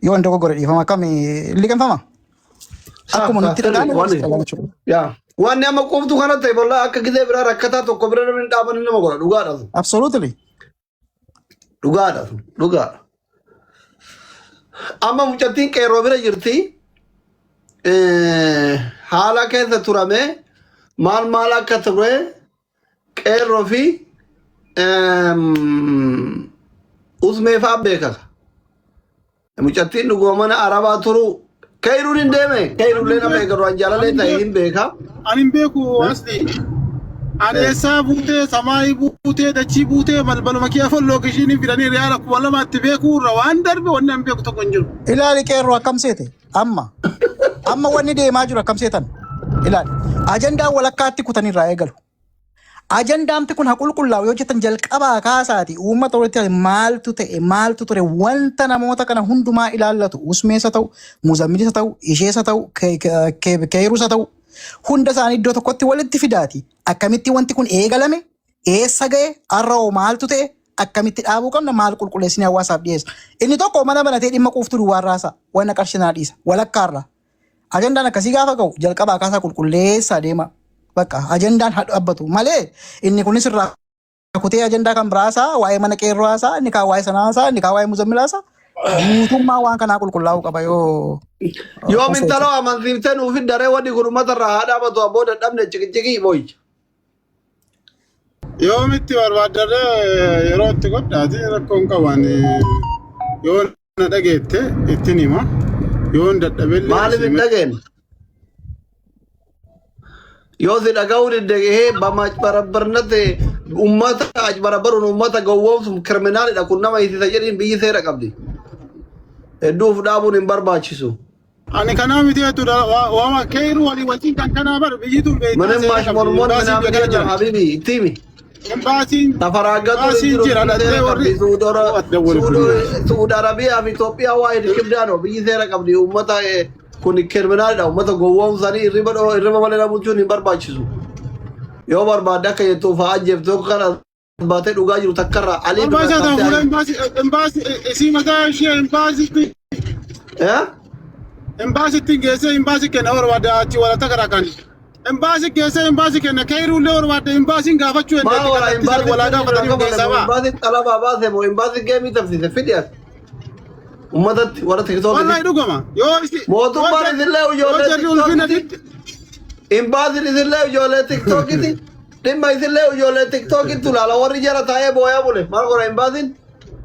Yoo wanta goggore dhiifama akkam liqinfama. Akkuma nutti dhagaame. Yaa waan nama qoftu kana ta'e bolla akka gidee biraa rakkataa tokko bira namni dhaaban nama godha dhugaadha. Absolutely. Dhugaadha. Amma mucattiin qeerroo bira jirti. Haala keessa turame maal akka ture qeerroo fi usmee fa'aa beekaka. Mucattiin dhuguma mana Arabaa turu kairuun hin deeme kairullee nama eegalu an jaalalee ta'e hin beeka. Ani hin beeku asli. Ani eessaa buutee samaayii buutee dachii buutee balbaluma kee afaan lookishiinii fidanii riyaala 2,000 beekuu irra waan darbe wanni an beeku tokko hin jiru. Ilaali qeerroo akkam seete amma wanni deemaa jiru akkam seetan ilaali ajandaa walakkaatti kutanirraa eegalu. Ajandaamti kun haa qulqullaa'u yoo jettan jalqabaa kaasaati uummata walitti maaltu ta'e maaltu ture wanta namoota kana hundumaa ilaallatu usmeessa ta'u muzammilisa ta'u isheessa ta'u keerusa ta'u hunda isaanii iddoo tokkotti walitti fidaati akkamitti wanti kun eegalame eessa ga'e har'oo maaltu ta'e akkamitti dhaabuu qabna maal qulqulleessinii hawaasaaf dhiyeessa. Inni tokko mana banatee dhimma quuftu duwwaarraasa wanna qarshii naa dhiisa walakkaarra. Ajandaan akkasii gaafa ga'u jalqabaa kaasaa qulqulleessaa deema. Bakka ajandaan haa dhaabbatu malee inni kunis irraa kutee ajandaa kan biraasaa waa'ee mana qeerroo haasaa inni kaan waa'ee sanaasaa inni kaan waa'ee muzammilaasaa guutummaa waan kanaa qulqullaa'uu qaba yoo. Yoo mintaloo amansiiftee nuufi daree wanni kun uummata irraa haa dhaabatu abboo dadhabne ciqicikii booyicha. Yoo mitti barbaaddaree yeroo itti godhaati rakkoon qaban yoo na dhageette ittiin hima yoo hin dadhabellee. Maaliif hin dhageenye? Yoo si dhaga'uu danda'ee barabarnate uummata barabaruun uummata gowwoomsuun kirminaalidha kun nama hiisisa jedhiin biyyi seera qabdi. Hedduuf dhaabuun hin barbaachisu. Ani kanaa miti jechuudha waama keeru walii wajjin kan kanaa bar biyyi tun beekaa. Manem maash mormoon minaamin jedha habibi itti himi. Embaasiin Tafaraagatu jira dhattee warri Suudi Arabiyaa fi Itoophiyaa waa hirkibdaano biyyi seera qabdi uummata kun kirminaalidha uummata gowwoomsanii irriba malee namuchuun hin barbaachisu. Yoo barbaadde akka jettuuf haa ajjeeftu kana baatee dhugaa jiru takkarraa alii isii mataa ishee embaasiitti geessee embaasii kenna barbaadde achi walata karaa kan embaasii geessee embaasii kenna keeruullee barbaadde embaasiin gaafachuu embaasiin xalabaa baase moo embaasiin geemii tabsiise fidiyaas. Ummatatti warra tiktookiti. Wallahi dhugama. Mootummaan isillee ijoollee tiktookiti. Imbaasiin isillee ijoollee tiktookiti. dhimma isillee ijoollee tiktookitti ilaala warri jara taa'ee boo'aa bule maal godha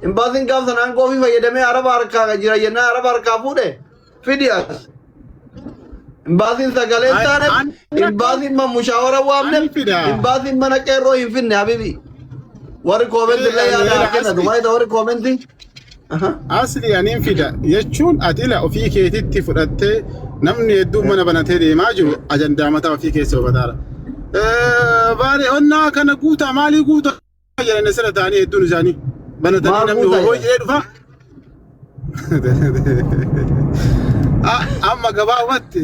imbaasiin gaaf sanaan koofii fayyadamee araba harkaa jira jennaan araba harkaa fuudhe fidi as imbaasiin sagalee taane imbaasiin man mushaawara waamne imbaasiin mana qeerroo hin finne habibi warri koomenti illee yaada kennatu maayita warri koomenti asli aniin fida jechuun ati ila ofii keetitti fudhattee namni hedduu mana banatee deemaa jiru ajandaa mataa ofii keessa hubataara. Baari onnaa kana guutaa maalii guutaa jedhanii sirra ta'anii hedduun isaanii banatanii namni hoo jedhee dhufa. Amma gabaabumatti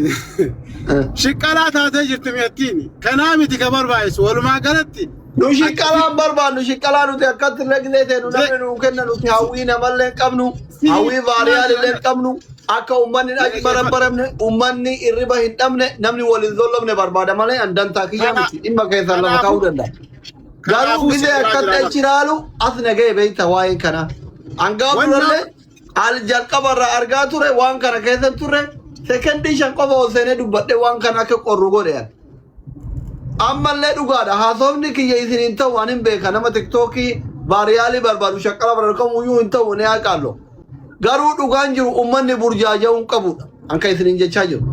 shiqqalaa taatee jirti miyattiin kanaa miti ka barbaachisu walumaa galatti. Nu shiqqalaan barbaannu shiqqalaa nuti akkatti illee gisee teenu namni nuu kenna nuti hawwii namallee qabnu hawwii vaariyaal illee qabnu akka ummanni dhaji baramne ummanni irriba hin dhabne namni waliin zollomne barbaada malee andantaa kiyya miti dhimma keessan lama ta'uu danda'a. Garuu gisee akkatti achi ilaalu as nagee beekta waa'ee kana. Hangaa turallee al jalqabarraa argaa ture waan kana keessa turre sekendii 5 qofa ol seenee dubbadhe waan kana akka qorru godhe. Ammallee dhugaadha haasofni kiyya isiniin ta'u waan hin beeka nama tiktookii vaariyaalii barbaadu shaqqala barbaadu kamuyyuu hin ta'u ni haqaallo. Garuu dhugaan jiru ummanni burjaaja'uun qabudha anka isiniin jechaa jiru.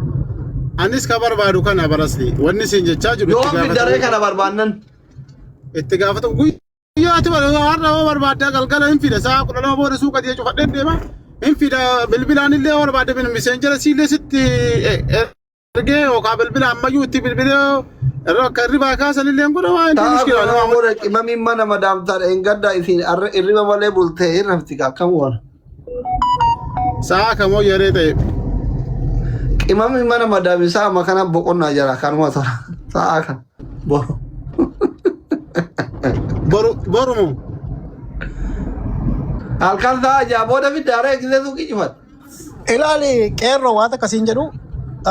Anis ka barbaadu kana barasni wanni isin jechaa jiru yoo fidaree kana barbaannan itti gaafatu guyyaati har'a hoo barbaaddaa galgala hin fida sa'a 12 booda suuqa dhiyee cufadhee deema hin fida bilbilaan illee barbaadde miseenjera siillee sitti ergee yookaan bilbila ammayyuu itti bilbilee Roka riba kaasan illee godha waan inni mushkila nama godha qimamiin mana madaamtaadha hin gaddaa isin irriba malee bultee irrafti akkam waan sa'a kamoo yeree ta'e qimamiin mana madaamii sa'a makana boqonnaa jira kanuma tora sa'a kan boru mu halkan sa'a jaabooda fiddaaree gisee suuqii cufat ilaali qeerroo waan akkasiin jedhu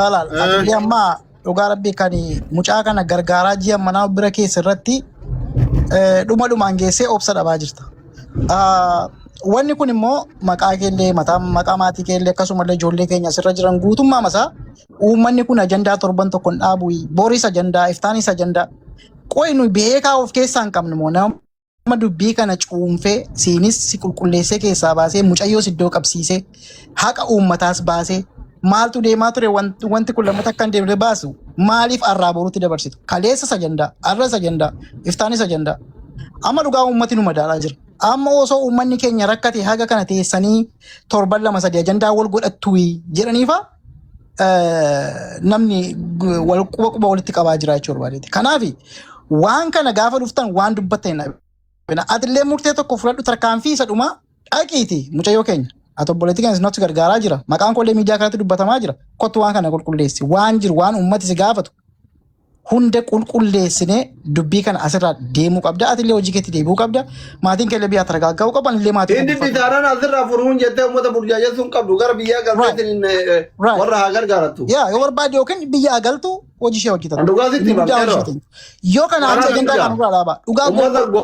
alaal ati ammaa dhugaa rabbii kan mucaa kana gargaaraa ji'a manaa bira keessa irratti dhumaan geessee obsa dhabaa jirta. Wanni kun immoo maqaa keellee maqaa maatii keellee akkasumallee ijoollee keenya asirra jiran guutummaa masaa uummanni kun ajandaa torban tokko hin dhaabu boris ajandaa iftaanis ajandaa qoy nu beekaa of keessaa hin qabne moo nama dubbii kana cuunfee siinis si qulqulleessee keessaa baasee mucayyoos iddoo qabsiisee haqa uummataas baasee maaltu deemaa ture wanti kun lammata akka hin deemne baasu maaliif arraa boruutti dabarsitu kaleessas ajandaa arras ajandaa iftaanis ajandaa amma dhugaa uummati nu madaalaa jira amma osoo uummanni keenya rakkate haga kana teessanii torban 2-3 ajandaa wal godhattu jedhaniifa namni wal quba walitti qabaa jira jechuu barbaadeeti kanaaf waan kana gaafa dhuftan waan dubbattan atillee murtee tokko fudhadhu tarkaanfii isa dhumaa dhaqiiti mucayyoo keenya Atau politik yang not gargara jira. Maka angkole media kana dubbatama jira. Kottu waan kana qulqulleessi. Waan jiru waan ummati si gaafatu. Hunda qulqulleessine dubbii kana asirraa deemuu qabda. Ati illee hojii keetti deebi'uu qabda. Maatiin keellee biyyaa targaaggaa'uu qaban illee maatiin. Inni bitaaraan asirraa furuun jettee uummata burjaajessuun qabdu gara biyyaa galmeetiin warra haa gargaarattu. Yaa yoo barbaade yookiin biyyaa galtu hojii ishee hojjetatu. Dhugaasitti barbaada. Yoo kana amsa ajandaa kan irraa dhaaba. Dhugaa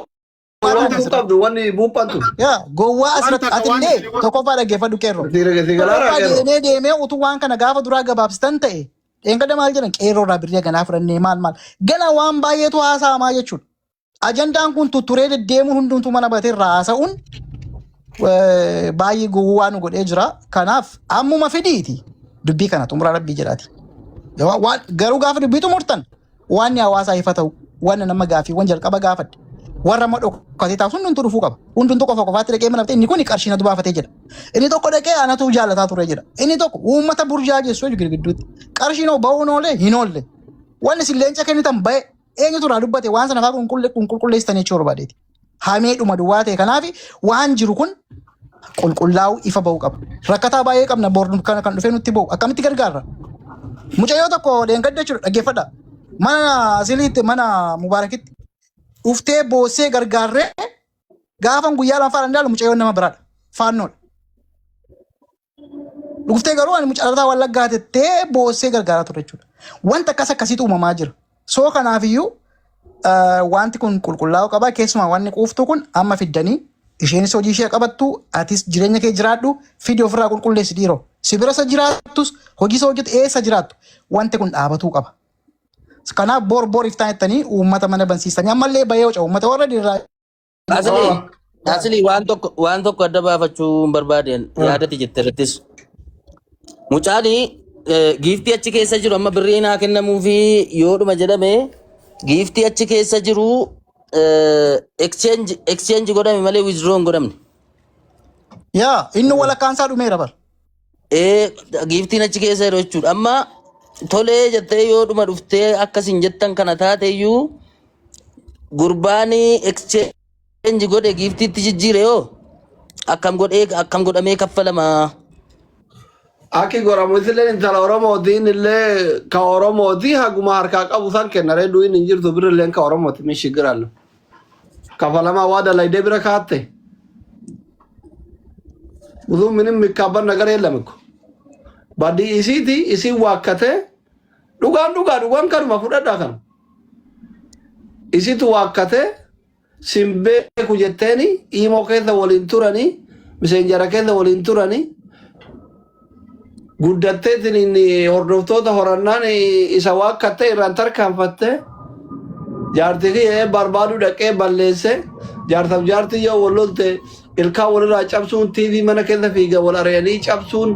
Wanti qabdu wanni buuphantu. Yaa gowwaa asirratti atillee tokkoffaa dhaggeeffadhu qeerroo. Deemee utuu waan kana gaafa duraa gabaabsitan ta'e dheengadda maal jedhan qeerroo irraa birrii ganaa fudhannee maal gana waan baay'eetu haasa'amaa jechuudha. Ajandaan kun tutturee deddeemuun hundumtuu mana batee irraa haasa'uun baay'ee gowwaa nu godhee jira. Kanaaf ammuma fidiiti dubbii kana xumura rabbii jedhaati. Garuu gaafa dubbii xumurtan waan hawaasaa ifa ta'u waan nama gaafii waan jalqaba gaafadde. Warra madoo kati taa'u hundumtuu dhufuu qaba. Hundumtuu qofa qofaatti dhaqee mana inni kun qarshii natu baafatee jedha. Inni tokko dhaqee anatu jaalataa ture jedha. Inni tokko uummata burjaajessu gidduutti qarshii noo ba'uun oolee hin oolle. Wanni isin leenca kennitan ba'e eenyutu irraa dubbate waan sana fa'aa qulqulleessitanii jechuu barbaadeeti. Hamee dhuma duwwaa ta'e kanaaf waan jiru kun qulqullaa'uu ifa ba'uu qaba. Rakkataa baay'ee qabna boordu kana kan dhufee nutti ba'u akkamitti gargaarra. Mucayyoo tokko dheengadda jechuudha dhaggeeffadha. Mana asiliitti mana mubaarakitti. Uftee boosee gargaarree gaafan guyyaa lama faana ndaalu mucayyoon nama biraadha. Faannoodha. Uftee garuu ani mucayyoota wallaggaa tettee boosee gargaaraa ture jechuudha. Wanta akkasiitu uumamaa jira. Soo kanaafiyyuu wanti kun qulqullaa'uu qaba. Keessumaa wanni quuftuu kun amma fiddanii isheenis hojii ishee qabattu atis jireenya kee jiraadhu fidii ofirraa qulqulleessi dhiiroo. Si bira isa jiraattus hojii isa hojjetu eessa jiraattu wanti kun dhaabatuu qaba. Kanaaf bor iftaan jettanii uummata mana bansiistanii ammallee bahee waca uummata warra dirraa. Asli waan tokko adda baafachuu barbaaden yaadati jetteettis. Mucaani giiftii achi keessa jiru amma birrii naa kennamuu fi yoodhuma jedhame giiftii achi keessa jiru exchange godhame malee withdraw hin godhamne. Yaa inni walakkaan isaa dhumeera bar. Giiftiin achi keessa jiru jechuudha. Amma tolee jettee yoodhuma dhuftee akkasiin jettan kana taateyyuu gurbaanii exchange godhe giiftiitti jijjiire yoo akkam godhamee kaffalama. Aki goramu isillee intala Oromootiin illee ka Oromooti haguma harkaa qabu san kennaree du'in hin jirtu birrilleen ka Oromooti min shigirallu. Kafalama waa dalaydee bira kaatte. Utuu minim mikkaaban nagar yeellamikko. Baddi isiiti isin waakkatee dhugaan kanuma fudhadhaa kan. Isitu waakkatee simbeeku jetteeni imoo keessa waliin turanii miseenjara keessa waliin turanii guddatteetiin inni hordoftoota horannaan isa waakkattee irraan tarkaanfattee jaartii kiyyee barbaaduu dhaqee balleesse jaartaaf jaartii yoo wal lolte ilkaa walirraa cabsuun TV mana keessa fiiga wal ari'anii cabsuun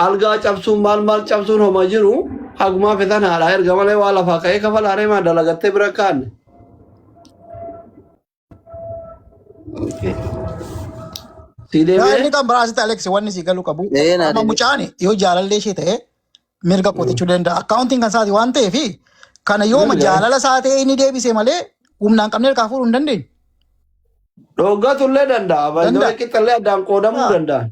algaa cabsuun maal cabsuun homa jiru hagumaa fitan haadha erga malee waa lafaa ka'ee kafalaaree maa dalagattee bira kaanne. Inni kan biraasitti Alex wanni si galu qabu. Amma mucaani yoo jaalallee ishee ta'e mirga qotichuu danda'a. Akkaawuntiin kan isaati waan ta'eef kana yooma jaalala isaa ta'e inni deebisee malee humnaan qabnee harkaa fuudhuu hin dandeenyu. Dhoggatullee danda'a. Baay'ee qixxallee addaan qoodamuu danda'a.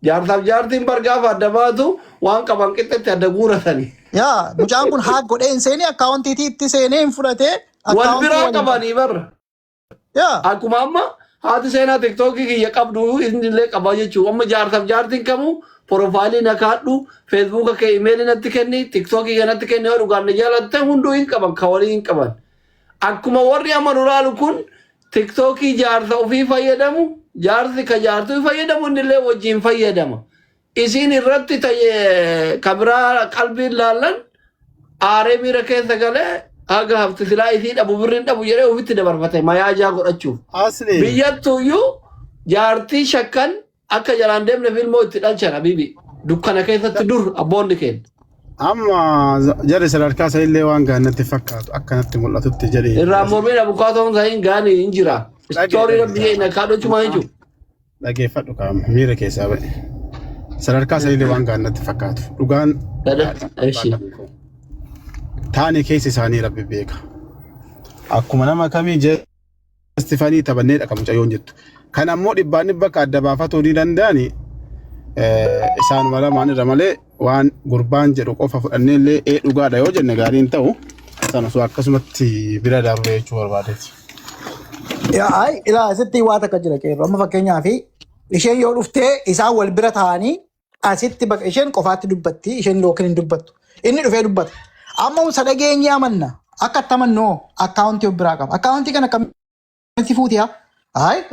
Jaartaaf jaartiin bargaaf adda baatu waan qaban qixxetti adda guuratanii. Yaa mucaan kun haa godhee hin seenee akkaawuntiitii itti seenee hin fudhatee. Wal biraa qabanii barra. Yaa. Akkuma amma haati seenaa tiktookii kiyya qabdu innillee qaba jechuudha. Amma jaartaaf jaartiin kamuu profaayilii na kaadhu feesbuuka kee imeelii natti kenni tiktookii kanatti kenni yoo dhugaan na jaalatte hunduu hin qaban ka walii hin qaban. Akkuma warri amma nuraalu kun tiktookii jaarsa ofii fayyadamu jaarsi ka jaartuu fayyadamu innillee wajjin fayyadama. Isiin irratti ta'ee kabiraa qalbiin laallan aaree miira keessa galee haga hafti silaa isii dhabu birriin dhabu jedhee ofitti dabarfate mayaajaa godhachuuf. Biyyattuuyyuu jaartii shakkan akka jalaan deemne filmoo itti dhalchan habibi dukkana keessatti dur abboonni kenna. Amma jarri sadarkaa isaa illee waan gaannatti fakkaatu akkanatti mul'atutti jedhee. Irraa mormiin abukaatoon isaa hin gaanii hin jira. Istoorii rabbi hin kaadhochumaa hin jiru. Dhageeffadhu qaama miira keessaa ba'e. Sadarkaa isaa illee waan gaannatti fakkaatu. Dhugaan. Taani keessa isaanii rabbi beeka. Akkuma nama kamii jeestifanii taphannee dhaqamu cayyoon jettu. Kan ammoo dhibbaan dhibba akka adda baafatuu ni danda'ani isaanuma lamaan irra malee waan gurbaan jedhu qofa fudhannee illee dhugaadha yoo jenne gaariin ta'u sanas akkasumatti bira darbee jechuu barbaadeeti. Ilaa asitti waa takka jira qeerroo amma fakkeenyaaf isheen yoo dhuftee isaan wal bira taa'anii asitti bakka isheen qofaatti dubbatti isheen yookiin hin dubbattu inni dhufee dubbata. Amma sadageenyi amanna akka tamannoo akkaawuntii of biraa qaba. Akkaawuntii kana akkamitti fuutiyaa?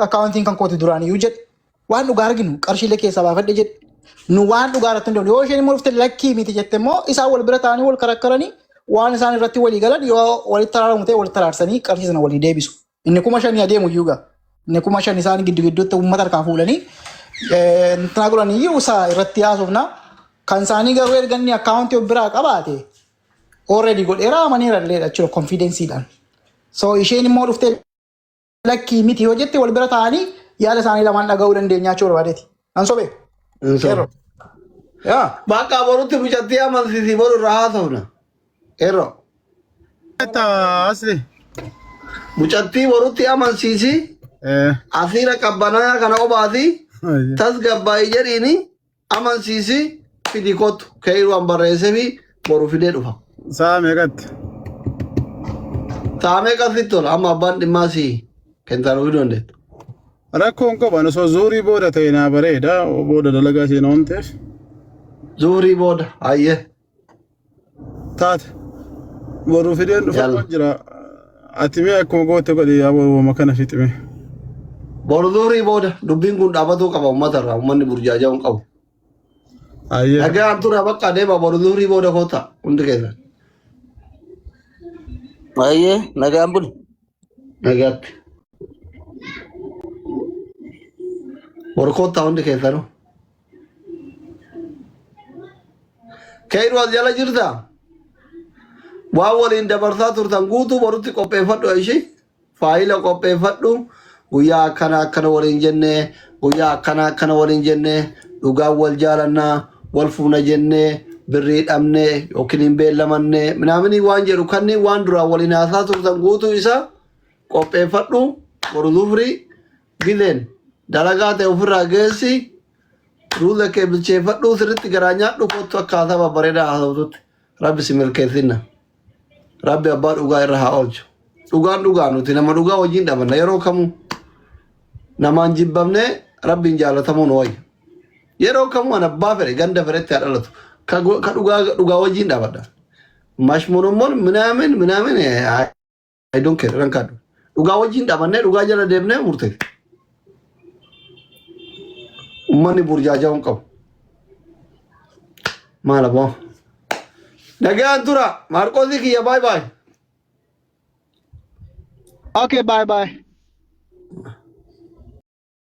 Akkaawuntiin kan kooti duraan iyyuu jedhe waan dhugaa arginu qarshiilee keessaa baafadhe jedhe nu waan dhugaa irratti hin dabne yoo isheen immoo dhufte lakkii miti jette immoo isaan wal bira ta'anii wal karakkaranii waan isaan irratti walii galan yoo walitti araaramu ta'e walitti araarsanii qarshii sana walii deebisu. Inni 5,000 adeemu iyyuu gaa. Inni 5,000 isaan gidduutti uummata harkaa fuudhanii intina godhanii iyyuu isaa irratti haasofna kan isaanii garuu erganni akkaawuntii of biraa qabaate. Already godheera amaneera illee jechuudha confidenceedhaan. So isheen immoo dhuftee lakkii miti yoo jette wal bira ta'anii yaada isaanii lamaan dhaga'uu dandeenya jechuudha barbaadeeti. An sobee. Bakka borutti mucattii amansiisii boru irraa haasofna. Eeroo. Asli. Mucattii borutti amansiisii asiira qabbanaa kana obaasii tasgabbaa'ii jedhiini amansiisii fidi kottu keeyiruun barreessee fi boru fidee dhufa. Saa meeqatti? Saa meeqatti tola amma abbaan dhimmaa si kentaan ofii dandeettu. Rakkoon qaban osoo zuurii booda ta'e naa bareeda booda dalagaa seenaa waan ta'eef. Zuurii booda hayyee. Taate boru fideen dhufa jira. Ati mee akkuma goote godhe yaa boru kana fixime. Boru zuurii booda dubbiin kun dhaabatuu qaba uummatarraa uummanni burjaajaa hin qabu. Hayyee. Dhagaan ture bakka adeema boru zuurii booda koota hundi keessan. Aye, nagaan buli. Nagaatti. Warkoota hundi keessanuu. Kayru as jala jirta. Waan waliin dabarsaa turtan guutuu borutti qopheeffadhu ishii. Faayila qopheeffadhu. Guyyaa akkana waliin jennee, guyyaa akkana waliin jennee, dhugaan wal jaalannaa, wal fuuna jennee, birrii dhabnee yookiin hin beellamannee minaamini waan jedhu kanneen waan duraan waliin haasaa turtan guutuu isaa qopheeffadhu. Boru Zufrii gileen dalagaa ta'e ofirraa geessi. Ruula kee bilcheeffadhu sirriitti garaa nyaadhu kottu akkaataa babbareedaa haasawtutti. Rabbi si milkeessinna. Rabbi abbaa dhugaa irra haa oolchu. Dhugaan dhugaa nuti nama dhugaa wajjin dhabanna yeroo kamuu. Namaan jibbamnee Rabbiin jaalatamuu nu wayya. Yeroo kamuu an abbaa fedhe ganda fedhetti haa dhalatu. Ka dhugaa wajjin dhabadha. Mashmurummoon minaamin I don't care rankaadhu. Dhugaa wajjin dhabannee dhugaa jala deemnee murteessi. Ummanni burjaajaa hin qabu. Maal aboo? Nagaan tura. Maarqoosii kiyya bye bye. Okay, bye bye.